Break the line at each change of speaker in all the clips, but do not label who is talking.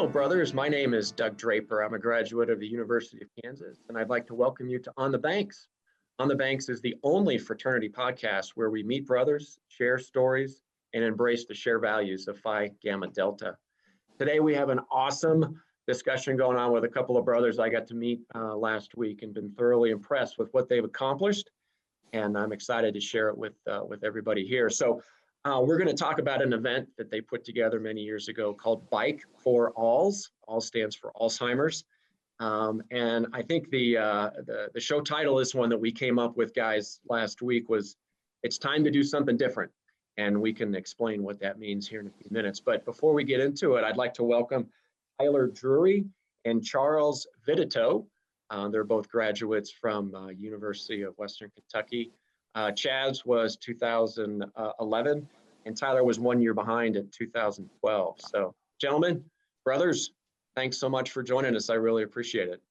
Hello, brothers. My name is Doug Draper. I'm a graduate of the University of Kansas, and I'd like to welcome you to On the Banks. On the Banks is the only fraternity podcast where we meet brothers, share stories, and embrace the shared values of Phi Gamma Delta. Today, we have an awesome discussion going on with a couple of brothers I got to meet last week and been thoroughly impressed with what they've accomplished. And I'm excited to share it with everybody here. So we're going to talk about an event that they put together many years ago called Bike for Alz. Alz stands for Alzheimer's. And I think the show title is one that we came up with, guys, last week was "It's Time to Do Something Different." And we can explain what that means here in a few minutes. But before we get into it, I'd like to welcome Tyler Drury and Charles Vittitow. They're both graduates from University of Western Kentucky. Chaz was 2011, and Tyler was 1 year behind at 2012. So, gentlemen, brothers, thanks so much for joining us. I really appreciate it.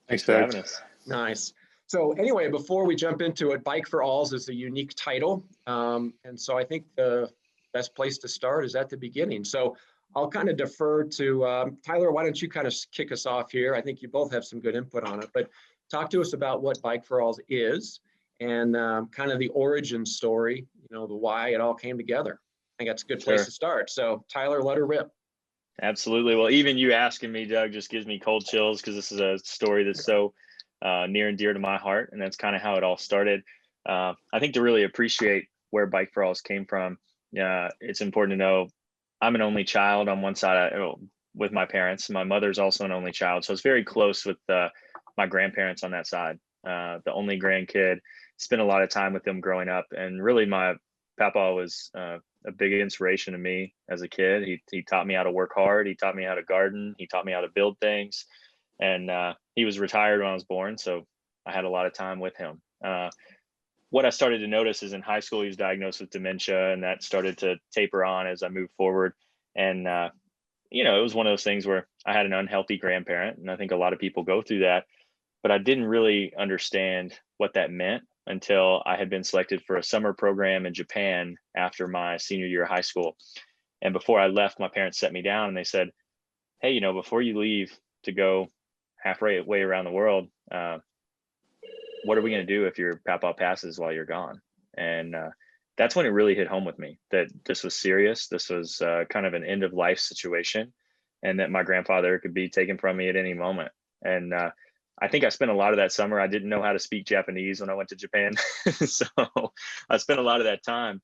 Thanks for having us.
Nice. So anyway, before we jump into it, Bike for Alz is a unique title. And so I think the best place to start is at the beginning. So I'll kind of defer to Tyler. Why don't you kind of kick us off here? I think you both have some good input on it, but talk to us about what Bike for Alz is and kind of the origin story, the why it all came together. I think that's a good place to start. So Tyler, let her rip.
Absolutely. Well, even you asking me, Doug, just gives me cold chills because this is a story that's so near and dear to my heart. And that's kind of how it all started. I think to really appreciate where Bike for Alz came from, it's important to know I'm an only child on one side with my parents. My mother's also an only child. So it's very close with my grandparents on that side. The only grandkid, spent a lot of time with them growing up. And really my papa was a big inspiration to me as a kid. He taught me how to work hard. He taught me how to garden. He taught me how to build things. And he was retired when I was born. So I had a lot of time with him. What I started to notice is in high school, he was diagnosed with dementia, and that started to taper on as I moved forward. And, it was one of those things where I had an unhealthy grandparent, and I think a lot of people go through that, but I didn't really understand what that meant until I had been selected for a summer program in Japan after my senior year of high school. And before I left, my parents set me down and they said, "Hey, before you leave to go halfway around the world, what are we going to do if your papa passes while you're gone?" And that's when it really hit home with me that this was serious. This was kind of an end of life situation, and that my grandfather could be taken from me at any moment. And I think I spent a lot of that summer. I didn't know how to speak Japanese when I went to Japan. So I spent a lot of that time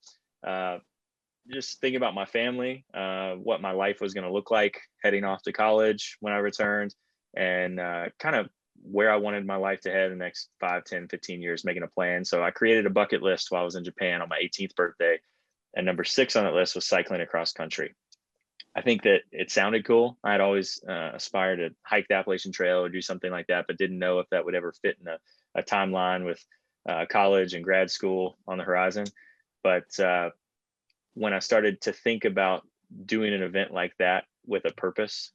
just thinking about my family, what my life was going to look like heading off to college when I returned, and kind of where I wanted my life to head in the next 5, 10, 15 years, making a plan. So I created a bucket list while I was in Japan on my 18th birthday. And number 6 on that list was cycling across country. I think that it sounded cool. I had always aspired to hike the Appalachian Trail or do something like that, but didn't know if that would ever fit in a timeline with college and grad school on the horizon. But when I started to think about doing an event like that with a purpose,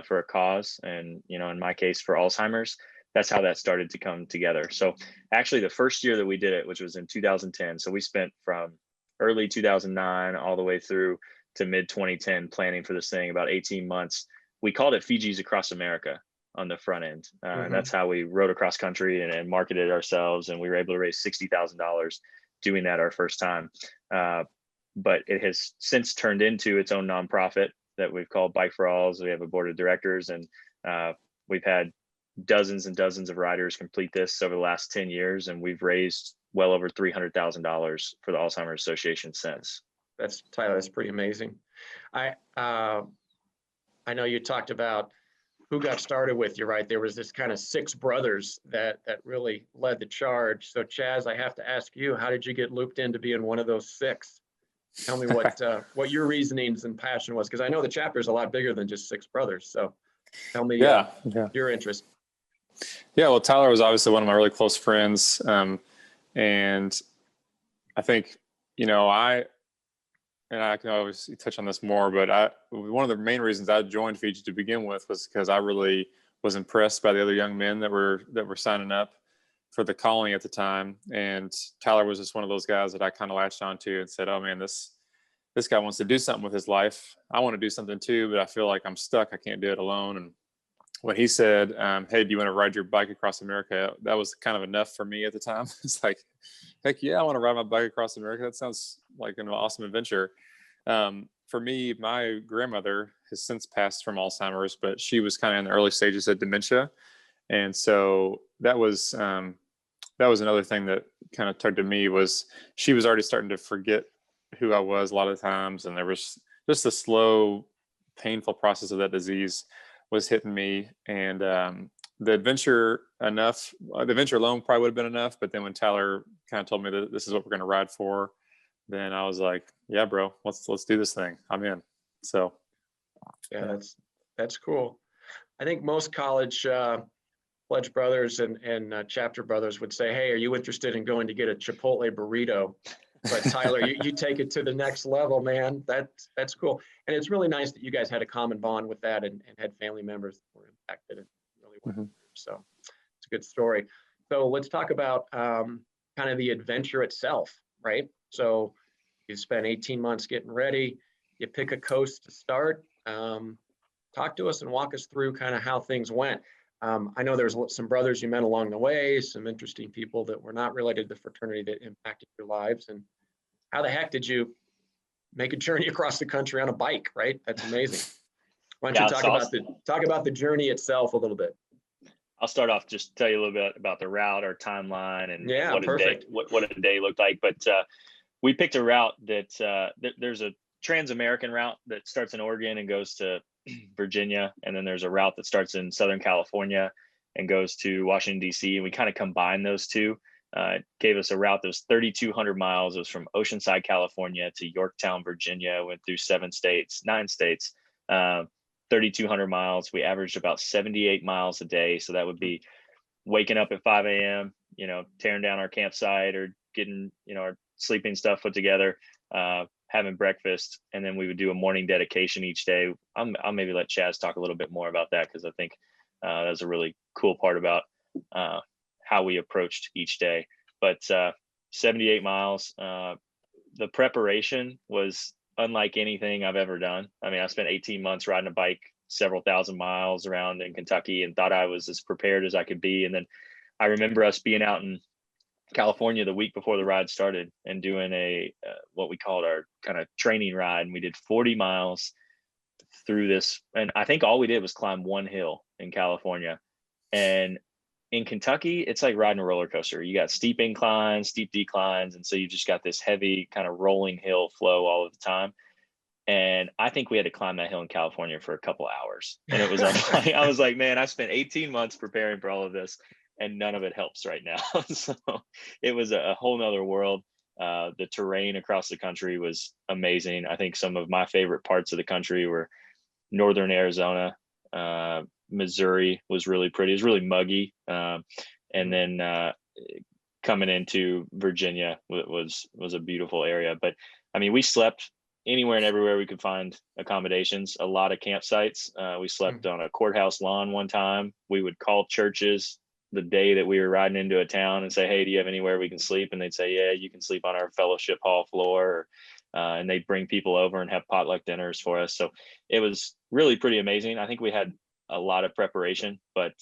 for a cause, and in my case for Alzheimer's, that's how that started to come together. So actually the first year that we did it, which was in 2010, so we spent from early 2009 all the way through to mid 2010 planning for this thing, about 18 months. We called it Fiji's Across America on the front end. And that's how we rode across country and marketed ourselves, and we were able to raise $60,000 doing that our first time. But it has since turned into its own nonprofit that we've called Bike for Alz. We have a board of directors, and we've had dozens and dozens of riders complete this over the last 10 years. And we've raised well over $300,000 for the Alzheimer's Association since.
Tyler, that's pretty amazing. I know you talked about who got started with you, right? There was this kind of 6 brothers that really led the charge. So Chaz, I have to ask you, how did you get looped into being one of those 6? Tell me what your reasonings and passion was, because I know the chapter is a lot bigger than just 6 brothers. So tell me your interest.
Yeah, well, Tyler was obviously one of my really close friends. And I think, I can obviously touch on this more, but one of the main reasons I joined Fiji to begin with was because I really was impressed by the other young men that were signing up for the colony at the time. And Tyler was just one of those guys that I kind of latched onto and said, "Oh man, this this guy wants to do something with his life. I want to do something too, but I feel like I'm stuck. I can't do it alone. And when he said, hey, do you want to ride your bike across America? That was kind of enough for me at the time. It's like, heck yeah, I want to ride my bike across America. That sounds like an awesome adventure. For me, my grandmother has since passed from Alzheimer's, but she was kind of in the early stages of dementia. And so that was another thing that kind of tugged at me, was she was already starting to forget who I was a lot of times. And there was just the slow, painful process of that disease was hitting me. And the adventure alone probably would have been enough. But then when Tyler kind of told me that this is what we're going to ride for, then I was like, yeah, bro, let's do this thing. I'm in. So.
Yeah, that's cool. I think most college pledge brothers and chapter brothers would say, hey, are you interested in going to get a Chipotle burrito? But Tyler, you take it to the next level, man. That's cool. And it's really nice that you guys had a common bond with that and had family members that were impacted and really went through. So it's a good story. So let's talk about kind of the adventure itself, right? So you spent 18 months getting ready. You pick a coast to start. Talk to us and walk us through kind of how things went. I know there's some brothers you met along the way, some interesting people that were not related to the fraternity that impacted your lives. And how the heck did you make a journey across the country on a bike, right? That's amazing. Why don't you talk about the journey itself a little bit?
I'll start off, just tell you a little bit about the route, our timeline, and what a day looked like. But we picked a route that there's a Trans-American route that starts in Oregon and goes to Virginia, and then there's a route that starts in Southern California and goes to Washington, D.C. And we kind of combined those two. It gave us a route that was 3,200 miles. It was from Oceanside, California to Yorktown, Virginia. Went through 9 states, 3,200 miles. We averaged about 78 miles a day. So that would be waking up at 5 a.m., tearing down our campsite or getting, our sleeping stuff put together, having breakfast, and then we would do a morning dedication each day. I'll maybe let Chaz talk a little bit more about that, because I think that was a really cool part about how we approached each day. But 78 miles, the preparation was unlike anything I've ever done. I mean, I spent 18 months riding a bike several thousand miles around in Kentucky and thought I was as prepared as I could be. And then I remember us being out in California the week before the ride started and doing what we called our kind of training ride. And we did 40 miles through this. And I think all we did was climb one hill in California. And in Kentucky, it's like riding a roller coaster. You got steep inclines, steep declines. And so you just got this heavy kind of rolling hill flow all of the time. And I think we had to climb that hill in California for a couple hours. And it was like, I was like, man, I spent 18 months preparing for all of this, and none of it helps right now. So it was a whole nother world. The terrain across the country was amazing. I think some of my favorite parts of the country were northern Arizona. Missouri was really pretty. It was really muggy. And then coming into Virginia was a beautiful area. But I mean, we slept anywhere and everywhere we could find accommodations, a lot of campsites. We slept on a courthouse lawn one time. We would call churches the day that we were riding into a town and say, hey, do you have anywhere we can sleep? And they'd say, yeah, you can sleep on our fellowship hall floor. And they'd bring people over and have potluck dinners for us. So it was really pretty amazing. I think we had a lot of preparation, but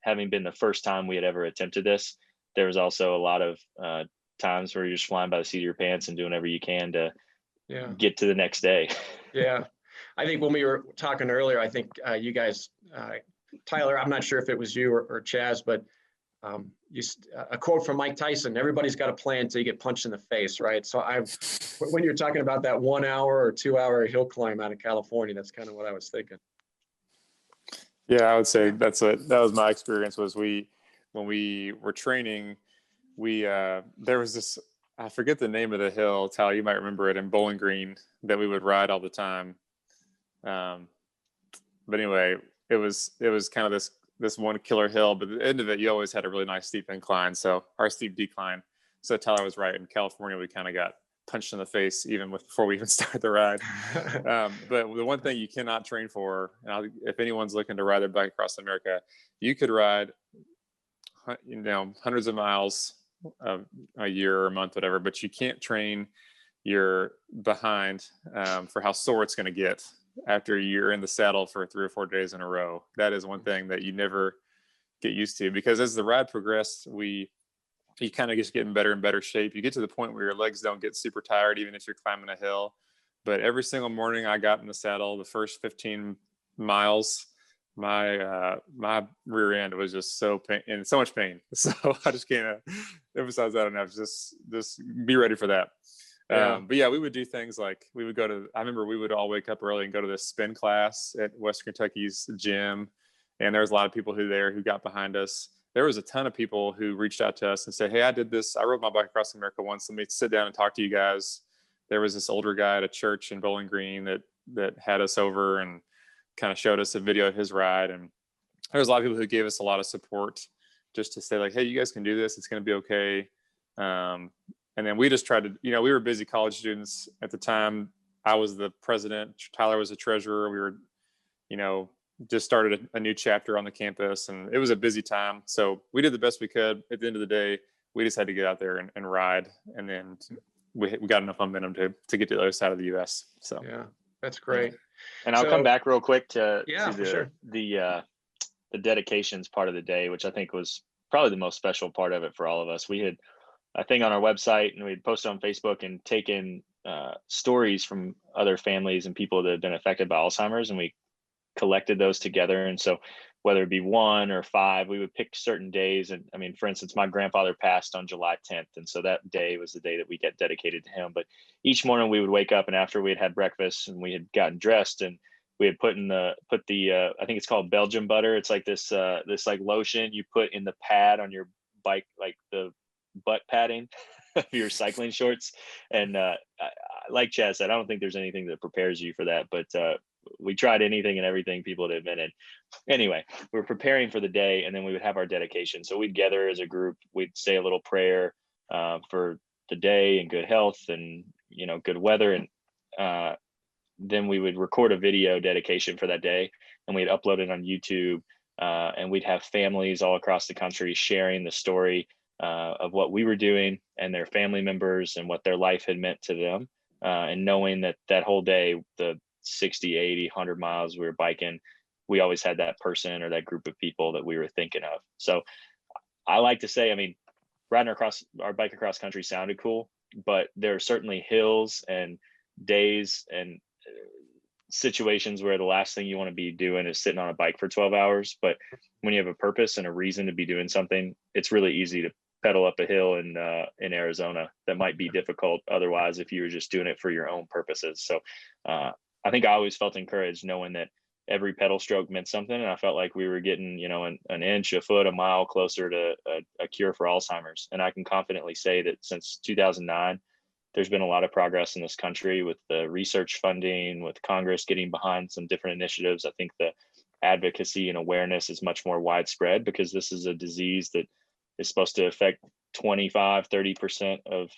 having been the first time we had ever attempted this, there was also a lot of times where you're just flying by the seat of your pants and doing whatever you can to get to the next day.
Yeah. I think when we were talking earlier, I think you guys, Tyler, I'm not sure if it was you or Chaz, but a quote from Mike Tyson: everybody's got a plan until you get punched in the face, right? So when you're talking about that 1 hour or 2 hour hill climb out of California, that's kind of what I was thinking.
Yeah, I would say that was my experience. Was when we were training, there was this, I forget the name of the hill, Tyler, you might remember it, in Bowling Green, that we would ride all the time. But anyway, it was kind of this one killer hill, but at the end of it, you always had a really nice steep incline. So our steep decline. So Tyler was right. In California, we kind of got punched in the face before we even started the ride. But the one thing you cannot train for, and if anyone's looking to ride their bike across America, you could ride, hundreds of miles a year or a month, whatever, but you can't train you're behind for how sore it's going to get after you're in the saddle for 3 or 4 days in a row. That is one thing that you never get used to, because as the ride progressed, you kind of just get in better and better shape. You get to the point where your legs don't get super tired, even if you're climbing a hill. But every single morning I got in the saddle, the first 15 miles, my rear end was just in so much pain. So I just can't emphasize that enough. Just be ready for that.
Yeah.
But yeah, we would do things like I remember we would all wake up early and go to this spin class at West Kentucky's gym. And there was a lot of people who got behind us. There was a ton of people who reached out to us and said, hey, I did this. I rode my bike across America once. Let me sit down and talk to you guys. There was this older guy at a church in Bowling Green that had us over and kind of showed us a video of his ride. And there was a lot of people who gave us a lot of support just to say like, hey, you guys can do this. It's going to be okay. And then we just tried to, we were busy college students at the time. I was the president. Tyler was the treasurer. We were, just started a new chapter on the campus, and it was a busy time. So we did the best we could. At the end of the day, we just had to get out there and ride. And then we got enough momentum to get to the other side of the U.S. So
yeah, that's great.
And I'll come back real quick to
sure.
the dedications part of the day, which I think was probably the most special part of it for all of us. We had a thing on our website, and we'd posted on Facebook and taken stories from other families and people that have been affected by Alzheimer's, and we collected those together. And so whether it be 1 or 5, we would pick certain days. And I mean, for instance, my grandfather passed on July 10th. And so that day was the day that we get dedicated to him. But each morning we would wake up, and after we had had breakfast and we had gotten dressed, and we had put the I think it's called Belgian butter. It's like this like lotion you put in the pad on your bike, like the butt padding of your cycling shorts. And like Chaz said, I don't think there's anything that prepares you for that, but we tried anything and everything people had invented. Anyway, we were preparing for the day, and then we would have our dedication. So we'd gather as a group, we'd say a little prayer for the day and good health and, good weather. And then we would record a video dedication for that day, and we'd upload it on YouTube. And we'd have families all across the country sharing the story of what we were doing and their family members and what their life had meant to them. And knowing that whole day, the 60, 80, 100 miles we were biking, we always had that person or that group of people that we were thinking of. So I like to say, I mean, riding our bike across country sounded cool, but there are certainly hills and days and situations where the last thing you want to be doing is sitting on a bike for 12 hours. But when you have a purpose and a reason to be doing something, it's really easy to pedal up a hill in Arizona that might be difficult otherwise if you were just doing it for your own purposes. So I think I always felt encouraged knowing that every pedal stroke meant something, and I felt like we were getting, an inch, a foot, a mile closer to a cure for Alzheimer's. And I can confidently say that since 2009, there's been a lot of progress in this country with the research funding, with Congress getting behind some different initiatives. I think the advocacy and awareness is much more widespread, because this is a disease that is supposed to affect 25, 30% of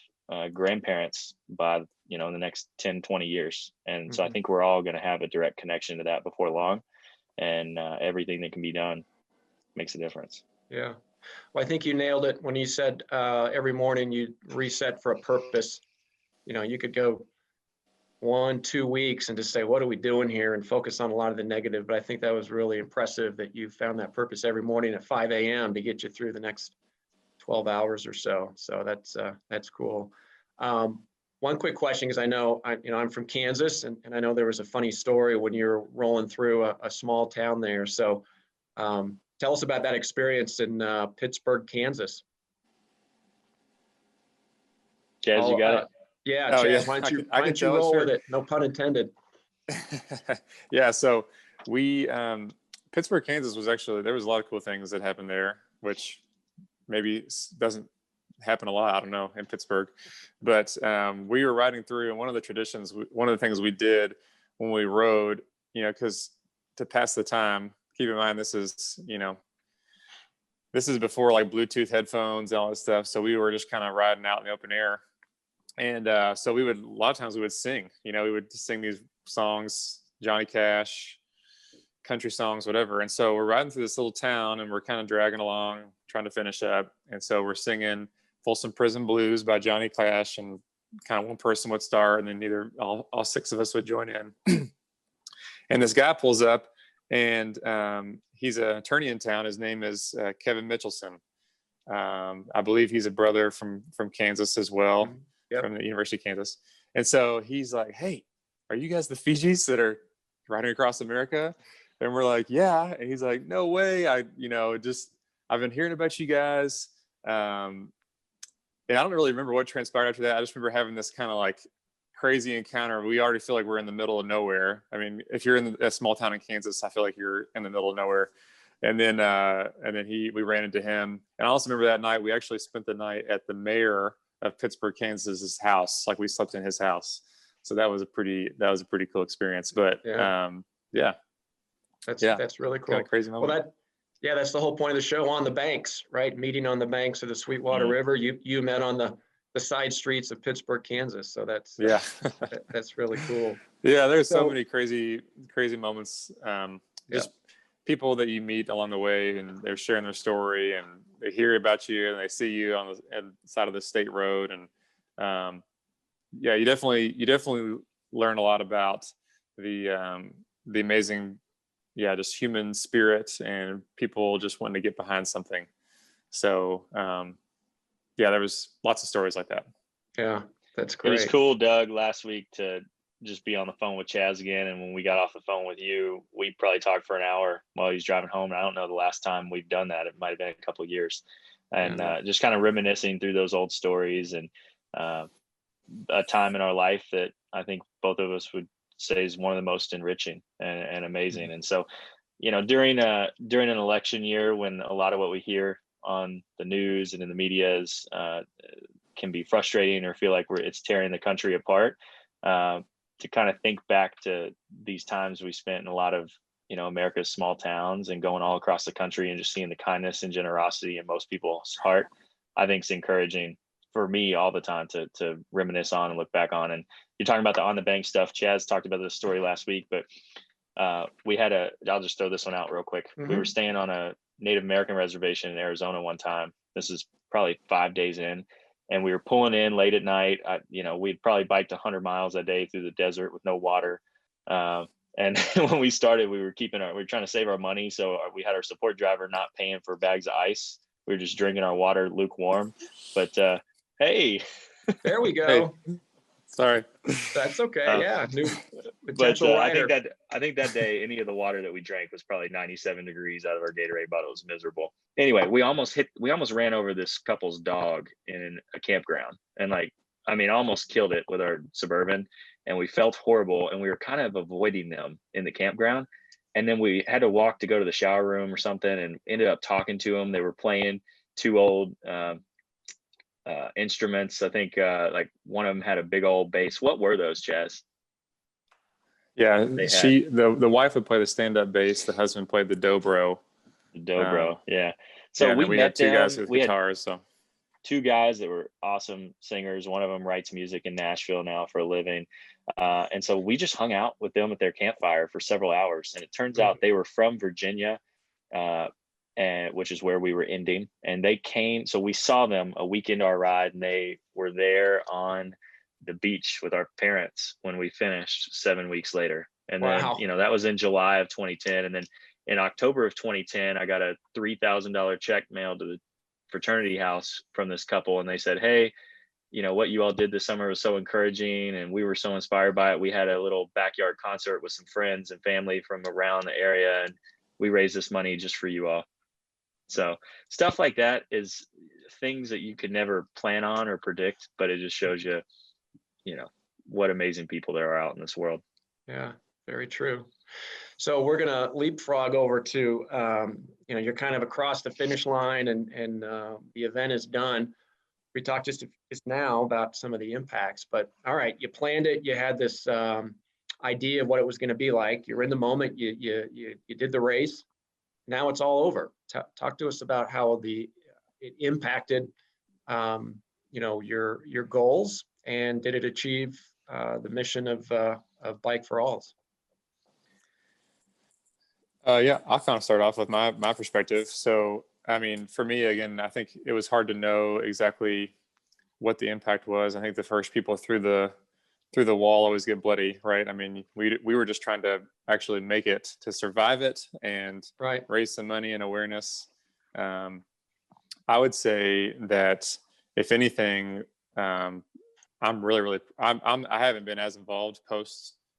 grandparents by, in the next 10, 20 years. And so I think we're all going to have a direct connection to that before long, and everything that can be done makes a difference.
Yeah. Well, I think you nailed it when you said every morning you reset for a purpose. You could go 1-2 weeks and just say, what are we doing here, and focus on a lot of the negative. But I think that was really impressive that you found that purpose every morning at 5 a.m. to get you through the next 12 hours or so. So that's cool. One quick question, because I know I'm from Kansas, and I know there was a funny story when you were rolling through a small town there. So tell us about that experience in Pittsburgh, Kansas.
Chaz, you got it?
Yeah,
Oh,
Chaz,
yeah.
why don't you roll with it? No pun intended.
Yeah, so we Pittsburgh, Kansas there was a lot of cool things that happened there, which maybe doesn't happen a lot, I don't know, in Pittsburgh. But we were riding through, and one of the things we did when we rode, because to pass the time, keep in mind this is before like Bluetooth headphones and all that stuff. So we were just kind of riding out in the open air. And so a lot of times we would sing, we would sing these songs, Johnny Cash, country songs, whatever. And so we're riding through this little town, and we're kind of dragging along, trying to finish up. And so we're singing Folsom Prison Blues by Johnny Cash and kind of one person would start, and then either all six of us would join in. And this guy pulls up, and he's an attorney in town. His name is Kevin Mitchelson. I believe he's a brother from Kansas as well,
Yep.
from the University of Kansas. And so he's like, "Hey, are you guys the Fijis that are riding across America?" And we're like, "Yeah." And he's like, "No way. I've been hearing about you guys." And I don't really remember what transpired after that. I just remember having this kind of like crazy encounter. We already feel like we're in the middle of nowhere. I mean, if you're in a small town in Kansas, I feel like you're in the middle of nowhere. And then we ran into him. And I also remember that night we actually spent the night at the mayor of Pittsburgh, Kansas's house. Like, we slept in his house. So that was a pretty cool experience. But
yeah. That's really cool.
Kind of crazy moment.
Well, that's the whole point of the show, On the Banks, right? Meeting on the banks of the Sweetwater River. You met on the side streets of Pittsburgh, Kansas. So that's really cool.
Yeah, there's so many crazy moments. Just people that you meet along the way, and they're sharing their story, and they hear about you, and they see you on the side of the state road, and you definitely learn a lot about the amazing, just human spirit and people just wanting to get behind something. So there was lots of stories like that.
Yeah, that's great.
It was cool, Doug, last week to just be on the phone with Chaz again. And when we got off the phone with you, we probably talked for an hour while he was driving home. And I don't know the last time we've done that. It might have been a couple of years. And just kind of reminiscing through those old stories, and a time in our life that I think both of us would say is one of the most enriching and amazing. And so, during an election year, when a lot of what we hear on the news and in the media is can be frustrating or feel like it's tearing the country apart, to kind of think back to these times we spent in a lot of America's small towns and going all across the country and just seeing the kindness and generosity in most people's heart, I think is encouraging for me all the time to reminisce on and look back on. And you're talking about the On the Bank stuff. Chaz talked about this story last week, but I'll just throw this one out real quick. We were staying on a Native American reservation in Arizona one time. This is probably 5 days in, and we were pulling in late at night. We'd probably biked 100 miles a day through the desert with no water. And when we started, we were trying to save our money. So we had our support driver not paying for bags of ice. We were just drinking our water lukewarm. But hey,
there we go.
Hey. Sorry.
That's okay. New
potential rider. I think that day, any of the water that we drank was probably 97 degrees out of our Gatorade bottle. It was miserable. Anyway, we almost ran over this couple's dog in a campground, and almost killed it with our Suburban, and we felt horrible, and we were kind of avoiding them in the campground. And then we had to walk to go to the shower room or something, and ended up talking to them. They were playing two old instruments. I think one of them had a big old bass. What were those, Chaz?
Yeah, the wife would play the stand-up bass. The husband played the dobro.
Yeah. So we
had two guys with guitars. So
two guys that were awesome singers. One of them writes music in Nashville now for a living. And so we just hung out with them at their campfire for several hours. And it turns out they were from Virginia, which is where we were ending. And they came, so we saw them a week into our ride, and they were there on the beach with our parents when we finished 7 weeks later. And then, that was in July of 2010. And then in October of 2010, I got a $3,000 check mailed to the fraternity house from this couple. And they said, "Hey, what you all did this summer was so encouraging, and we were so inspired by it. We had a little backyard concert with some friends and family from around the area, and we raised this money just for you all." So stuff like that is things that you could never plan on or predict, but it just shows you, what amazing people there are out in this world.
Yeah, very true. So we're going to leapfrog over to, you're kind of across the finish line, and the event is done. We talked just now about some of the impacts, but all right, you planned it. You had this idea of what it was going to be like. You're in the moment. You did the race. Now it's all over. Talk to us about how it impacted, your goals, and did it achieve the mission of Bike for Alls?
I'll kind of start off with my perspective. So, for me, again, I think it was hard to know exactly what the impact was. I think the first people through the wall always get bloody, right? I mean, we were just trying to actually make it, to survive it, and raise some money and awareness. I would say that if anything, I haven't been as involved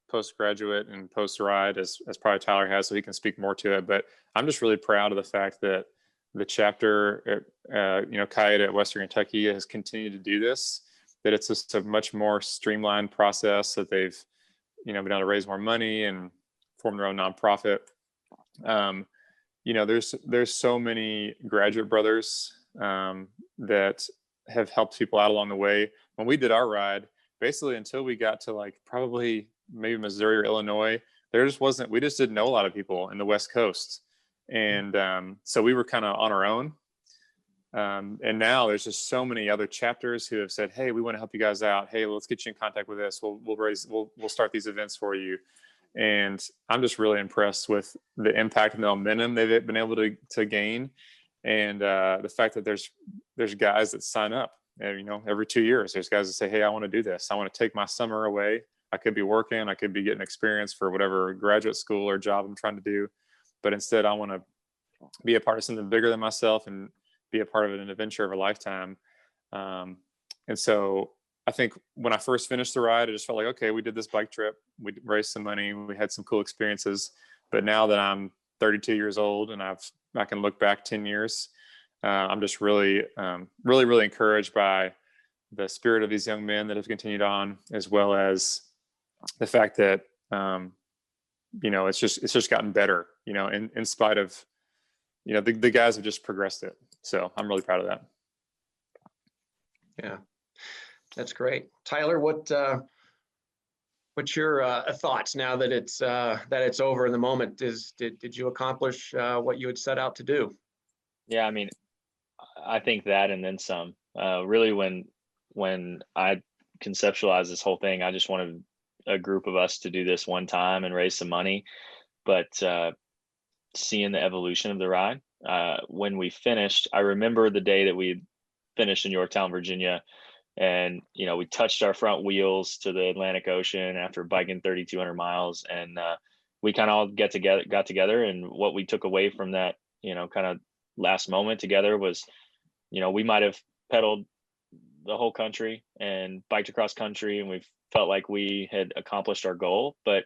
postgraduate and post ride as probably Tyler has, so he can speak more to it. But I'm just really proud of the fact that the chapter, Chi-Eta at Western Kentucky has continued to do this. That it's just a much more streamlined process, that they've, been able to raise more money and form their own nonprofit. There's so many graduate brothers that have helped people out along the way. When we did our ride, basically until we got to like probably maybe Missouri or Illinois, we just didn't know a lot of people in the West Coast. And so we were kind of on our own. And now there's just so many other chapters who have said, hey, we want to help you guys out. Hey, let's get you in contact with us. We'll start these events for you. And I'm just really impressed with the impact and the momentum they've been able to gain. And the fact that there's guys that sign up, and, every 2 years, there's guys that say, hey, I want to do this. I want to take my summer away. I could be working, I could be getting experience for whatever graduate school or job I'm trying to do. But instead, I want to be a part of something bigger than myself and be a part of an adventure of a lifetime. And so I think when I first finished the ride, I just felt like, okay, we did this bike trip. We raised some money. We had some cool experiences. But now that I'm 32 years old and I can look back 10 years, I'm just really encouraged by the spirit of these young men that have continued on, as well as the fact that, it's just gotten better, in spite of, the guys have just progressed it. So I'm really proud of that.
Yeah, that's great. Tyler, what's your thoughts now that it's over in the moment? Did you accomplish what you had set out to do?
Yeah, I mean, I think that and then some. Really, when I conceptualized this whole thing, I just wanted a group of us to do this one time and raise some money. But seeing the evolution of the ride, when we finished, I remember the day that we finished in Yorktown, Virginia, and we touched our front wheels to the Atlantic Ocean after biking 3,200 miles, and we kind of all got together, and what we took away from that, kind of last moment together was, we might have pedaled the whole country and biked across country, and we felt like we had accomplished our goal, but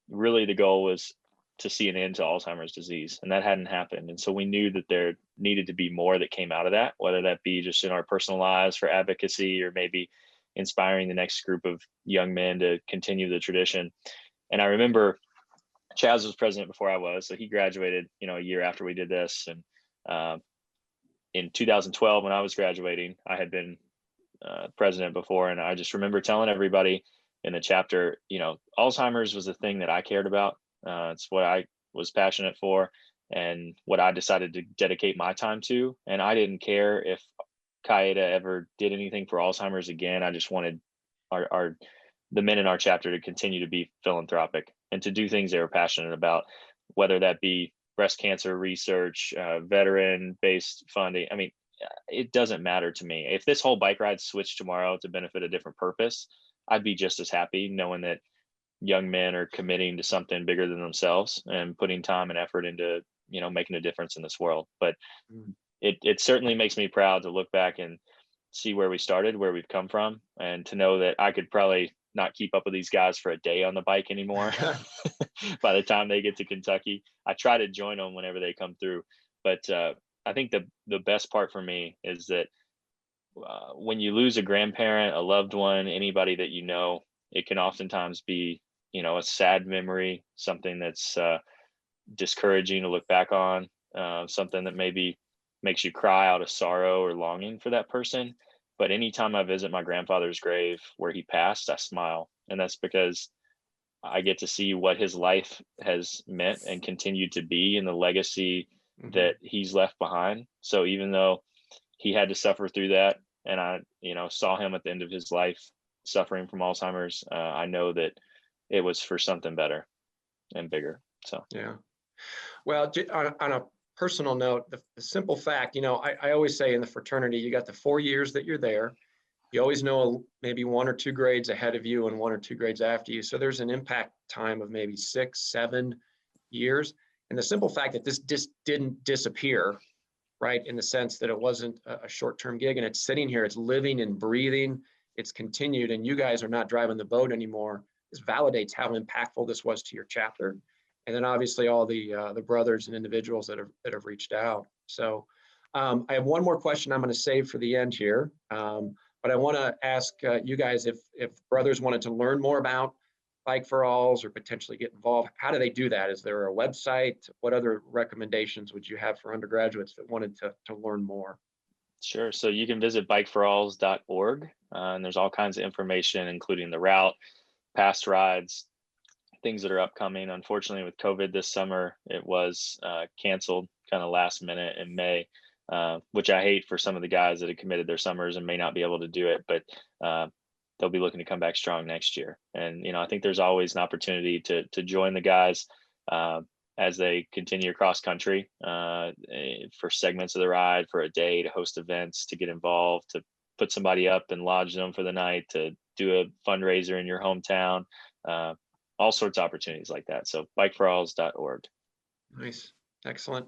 really the goal was to see an end to Alzheimer's disease, and that hadn't happened. And so we knew that there needed to be more that came out of that, whether that be just in our personal lives for advocacy, or maybe inspiring the next group of young men to continue the tradition. And I remember Chaz was president before I was, so he graduated, a year after we did this. And in 2012, when I was graduating, I had been president before, and I just remember telling everybody in the chapter, Alzheimer's was the thing that I cared about. It's what I was passionate for and what I decided to dedicate my time to. And I didn't care if Chi-Eta ever did anything for Alzheimer's again. I just wanted the men in our chapter to continue to be philanthropic and to do things they were passionate about, whether that be breast cancer research, veteran-based funding. I mean, it doesn't matter to me. If this whole bike ride switched tomorrow to benefit a different purpose, I'd be just as happy knowing that young men are committing to something bigger than themselves and putting time and effort into, making a difference in this world. But it certainly makes me proud to look back and see where we started, where we've come from, and to know that I could probably not keep up with these guys for a day on the bike anymore. By the time they get to Kentucky, I try to join them whenever they come through. But I think the best part for me is that when you lose a grandparent, a loved one, anybody that it can oftentimes be, a sad memory, something that's discouraging to look back on, something that maybe makes you cry out of sorrow or longing for that person. But anytime I visit my grandfather's grave where he passed, I smile. And that's because I get to see what his life has meant and continued to be, and the legacy that he's left behind. So even though he had to suffer through that, and I, saw him at the end of his life suffering from Alzheimer's, I know that it was for something better and bigger. So,
yeah. Well, on a personal note, the simple fact, I always say in the fraternity, you got the 4 years that you're there, You always know maybe 1 or 2 grades ahead of you and 1 or 2 grades after you. So there's an impact time of maybe 6, 7 years. And the simple fact that this didn't disappear, right, in the sense that it wasn't a short-term gig, and it's sitting here, it's living and breathing, it's continued, and you guys are not driving the boat anymore. This validates how impactful this was to your chapter. And then obviously all the brothers and individuals that have reached out. So I have one more question I'm going to save for the end here. But I want to ask you guys if brothers wanted to learn more about Bike for Alls or potentially get involved, how do they do that? Is there a website? What other recommendations would you have for undergraduates that wanted to learn more?
Sure. So you can visit bikeforalls.org, and there's all kinds of information, including the route, past rides, things that are upcoming. Unfortunately, with COVID this summer, it was canceled kind of last minute in May, which I hate for some of the guys that had committed their summers and may not be able to do it, but they'll be looking to come back strong next year. And, I think there's always an opportunity to join the guys as they continue across country for segments of the ride, for a day, to host events, to get involved, to put somebody up and lodge them for the night, to do a fundraiser in your hometown, all sorts of opportunities like that. So bikeforalls.org.
Nice. Excellent.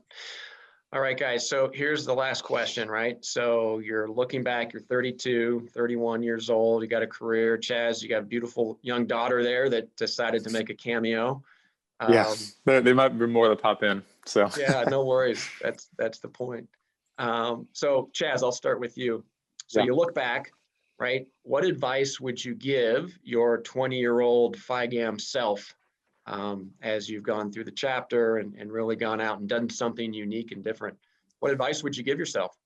All right, guys. So here's the last question, right? So you're looking back, you're 32, 31 years old, you got a career. Chaz, you got a beautiful young daughter there that decided to make a cameo.
Yeah, they might be more to pop in. So
yeah, no worries. That's the point. So Chaz, I'll start with you. So you look back, right? What advice would you give your 20-year-old FIGAM self as you've gone through the chapter and really gone out and done something unique and different? What advice would you give yourself?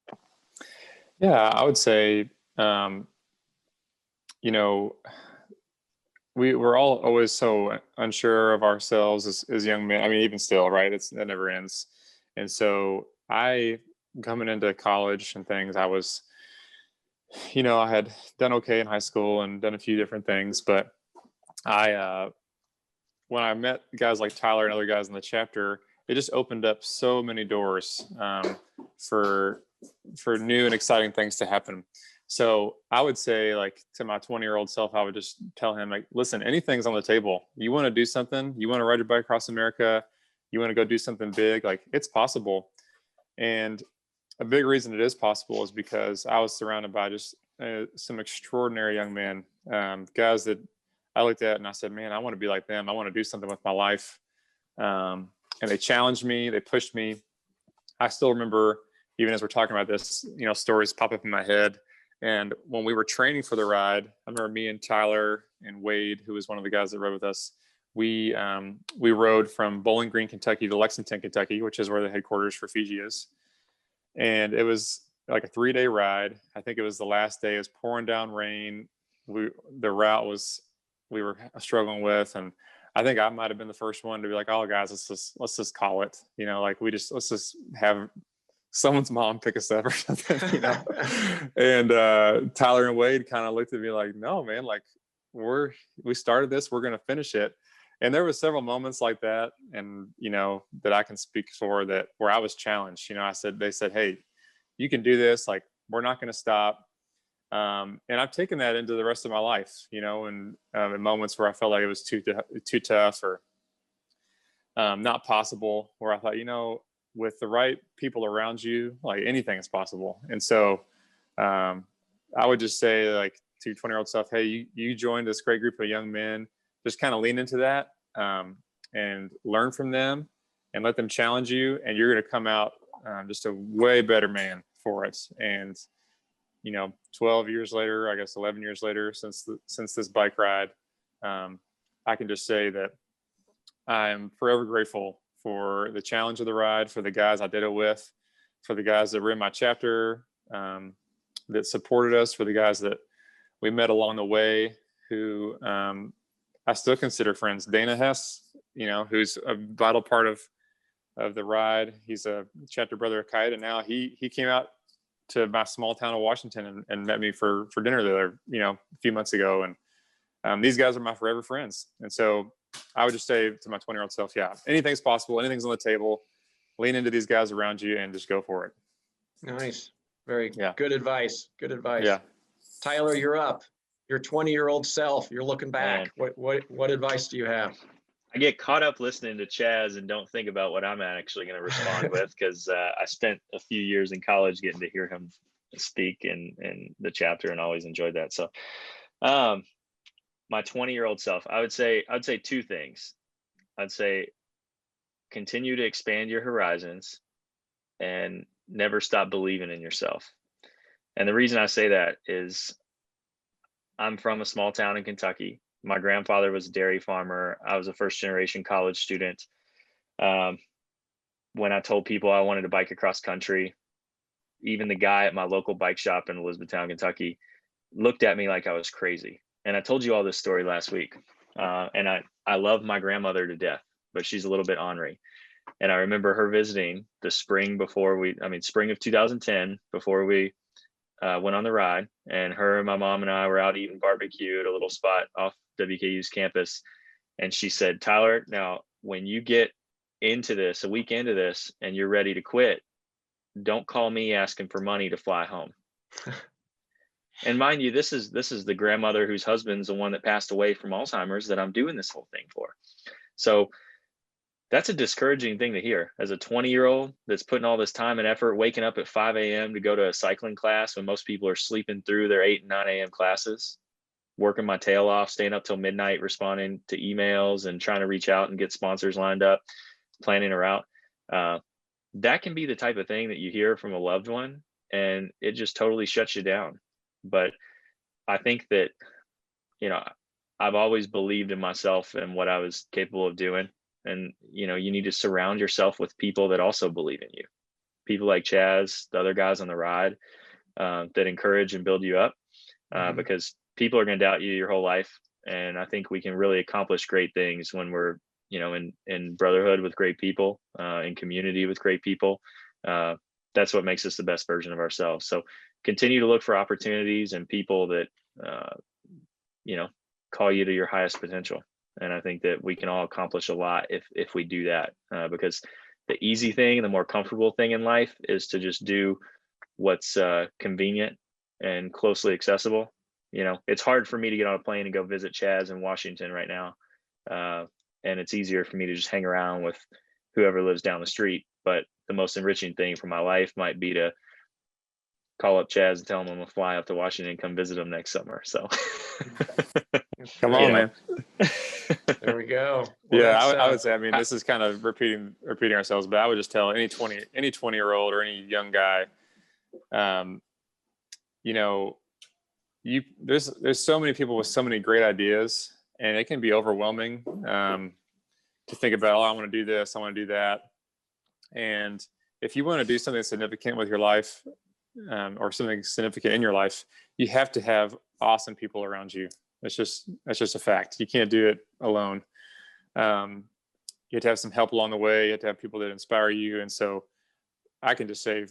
Yeah, I would say, we're all always so unsure of ourselves as young men. I mean, even still, right? That never ends. And so coming into college and things, I was, I had done okay in high school and done a few different things, but when I met guys like Tyler and other guys in the chapter, it just opened up so many doors for new and exciting things to happen. So I would say, like, to my 20-year-old self, I would just tell him, like, listen, anything's on the table. You want to do something, you want to ride your bike across America, you want to go do something big, like, it's possible. And a big reason it is possible is because I was surrounded by just some extraordinary young men, guys that I looked at and I said, man, I want to be like them. I want to do something with my life. And they challenged me, they pushed me. I still remember, even as we're talking about this, stories pop up in my head. And when we were training for the ride, I remember me and Tyler and Wade, who was one of the guys that rode with us, we rode from Bowling Green, Kentucky to Lexington, Kentucky, which is where the headquarters for Fiji is. And it was like a 3-day ride. I think it was the last day. It was pouring down rain. The route we were struggling with, and I think I might have been the first one to be like, oh guys, let's just call it, let's just have someone's mom pick us up or something, And Tyler and Wade kind of looked at me like, no, man, like we started this, we're going to finish it. And there were several moments like that. And, that I can speak for that where I was challenged. They said, hey, you can do this. Like, we're not going to stop. And I've taken that into the rest of my life, and in moments where I felt like it was too tough or not possible, where I thought, with the right people around you, like, anything is possible. And so I would just say, like, to 20-year-old self, hey, you joined this great group of young men, just kind of lean into that and learn from them and let them challenge you. And you're going to come out just a way better man for it. And 12 years later, I guess 11 years later, since this bike ride, I can just say that I'm forever grateful for the challenge of the ride, for the guys I did it with, for the guys that were in my chapter, that supported us, for the guys that we met along the way, who I still consider friends. Dana Hess, who's a vital part of the ride. He's a chapter brother of Kite, and now he came out to my small town of Washington and met me for dinner there, a few months ago. And these guys are my forever friends. And so I would just say to my 20-year-old self, yeah, anything's possible. Anything's on the table. Lean into these guys around you and just go for it.
Nice. Very good advice. Good advice.
Yeah.
Tyler, you're up. Your 20-year-old self, you're looking back.
Man.
What advice do you have?
I get caught up listening to Chaz and don't think about what I'm actually going to respond with, because I spent a few years in college getting to hear him speak in the chapter and always enjoyed that. So my 20-year-old self, I'd say two things. I'd say continue to expand your horizons and never stop believing in yourself. And the reason I say that is I'm from a small town in Kentucky. My grandfather was a dairy farmer. I was a first generation college student. When I told people I wanted to bike across country, even the guy at my local bike shop in Elizabethtown, Kentucky, looked at me like I was crazy. And I told you all this story last week. And I love my grandmother to death, but she's a little bit ornery. And I remember her visiting the spring of 2010, before we went on the ride, and her and my mom and I were out eating barbecue at a little spot off WKU's campus. And she said, Tyler, now when you get into this, a week into this, and you're ready to quit, don't call me asking for money to fly home. And mind you, this is the grandmother whose husband's the one that passed away from Alzheimer's that I'm doing this whole thing for. So that's a discouraging thing to hear as a 20-year-old that's putting all this time and effort, waking up at 5 a.m. to go to a cycling class when most people are sleeping through their 8 and 9 a.m. classes, working my tail off, staying up till midnight, responding to emails and trying to reach out and get sponsors lined up, planning a route. That can be the type of thing that you hear from a loved one, and it just totally shuts you down. But I think that, I've always believed in myself and what I was capable of doing. And, you need to surround yourself with people that also believe in you. People like Chaz, the other guys on the ride, that encourage and build you up, because people are going to doubt you your whole life. And I think we can really accomplish great things when we're, in brotherhood with great people, in community with great people. That's what makes us the best version of ourselves. So continue to look for opportunities and people that, call you to your highest potential. And I think that we can all accomplish a lot if we do that, because the easy thing, the more comfortable thing in life is to just do what's convenient and closely accessible. It's hard for me to get on a plane and go visit Chaz in Washington right now. And it's easier for me to just hang around with whoever lives down the street. But the most enriching thing for my life might be to call up Chaz and tell him I'm gonna fly up to Washington and come visit him next summer. So
come on, man.
There we go. Well,
yeah, I would say, this is kind of repeating ourselves, but I would just tell any 20-year-old or any young guy, there's so many people with so many great ideas, and it can be overwhelming to think about, I want to do this, I want to do that. And if you want to do something significant with your life, or something significant in your life, you have to have awesome people around you. That's just a fact. You can't do it alone. You have to have some help along the way. You have to have people that inspire you. And so I can just say,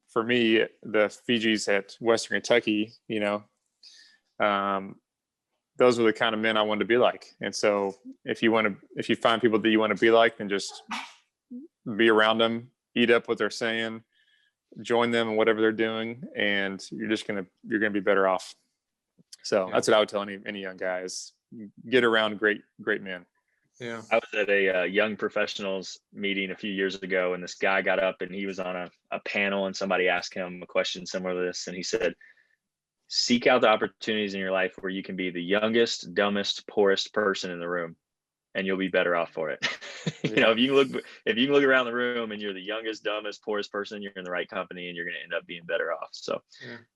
for me, the Fijis at Western Kentucky, those were the kind of men I wanted to be like. And so if you find people that you want to be like, then just be around them, eat up what they're saying, join them in whatever they're doing, and you're going to be better off. So that's what I would tell any young guys: get around great men.
Yeah.
I was at a young professionals meeting a few years ago, and this guy got up and he was on a panel, and somebody asked him a question similar to this, and he said, seek out the opportunities in your life where you can be the youngest, dumbest, poorest person in the room, and you'll be better off for it. If you can look around the room and you're the youngest, dumbest, poorest person, you're in the right company, and you're going to end up being better off. So,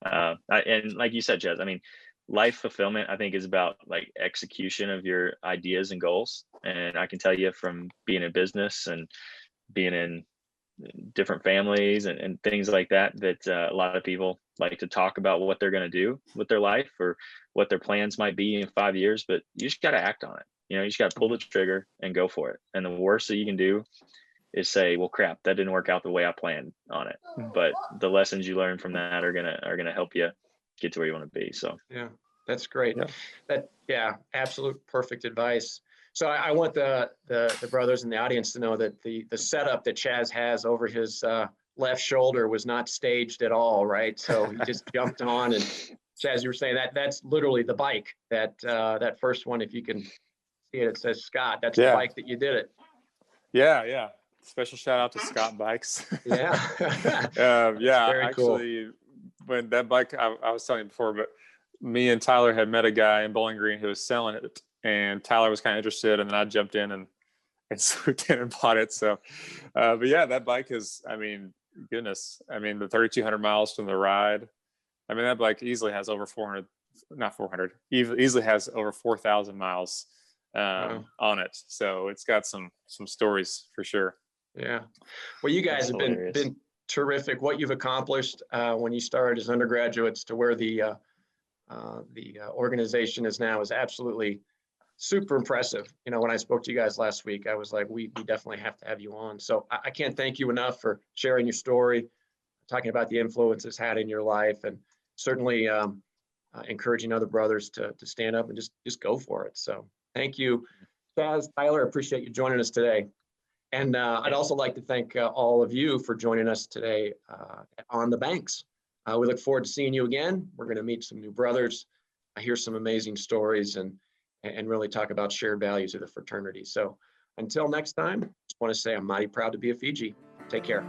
and like you said, Chaz, life fulfillment, I think, is about like execution of your ideas and goals. And I can tell you from being in business and being in different families and things like that, a lot of people like to talk about what they're going to do with their life or what their plans might be in 5 years, but you just got to act on it. You just got to pull the trigger and go for it. And the worst that you can do is say, well, crap, that didn't work out the way I planned on it. But the lessons you learn from that are going to help you get to where you want to be. So,
yeah, that's great. Yeah. Absolute perfect advice. So I want the brothers in the audience to know that the setup that Chaz has over his left shoulder was not staged at all, right? So he just jumped on and Chaz, you were saying that's literally the bike, that first one. If you can see it, it says Scott. That's the bike that you did it.
Yeah. Special shout out to Scott Bikes.
Yeah.
Actually,
cool.
When that bike, I was telling you before, but me and Tyler had met a guy in Bowling Green who was selling it, and Tyler was kind of interested, and then I jumped in and swooped in and bought it. So, but yeah, that bike is, I mean, goodness, I mean, the 3,200 miles from the ride. I mean, that bike easily has over 400, not 400, easily has over 4,000 miles on it. So it's got some stories for sure.
Yeah. Well, you guys have been terrific. What you've accomplished when you started as undergraduates to where the organization is now is absolutely super impressive. You know, when I spoke to you guys last week, I was like, we definitely have to have you on. So I can't thank you enough for sharing your story, talking about the influence it's had in your life, and certainly encouraging other brothers to stand up and just go for it. So thank you, Chaz, Tyler. Appreciate you joining us today. And I'd also like to thank all of you for joining us today on the Banks. We look forward to seeing you again. We're going to meet some new brothers, hear some amazing stories, and really talk about shared values of the fraternity. So until next time, just want to say I'm mighty proud to be a Fiji. Take care.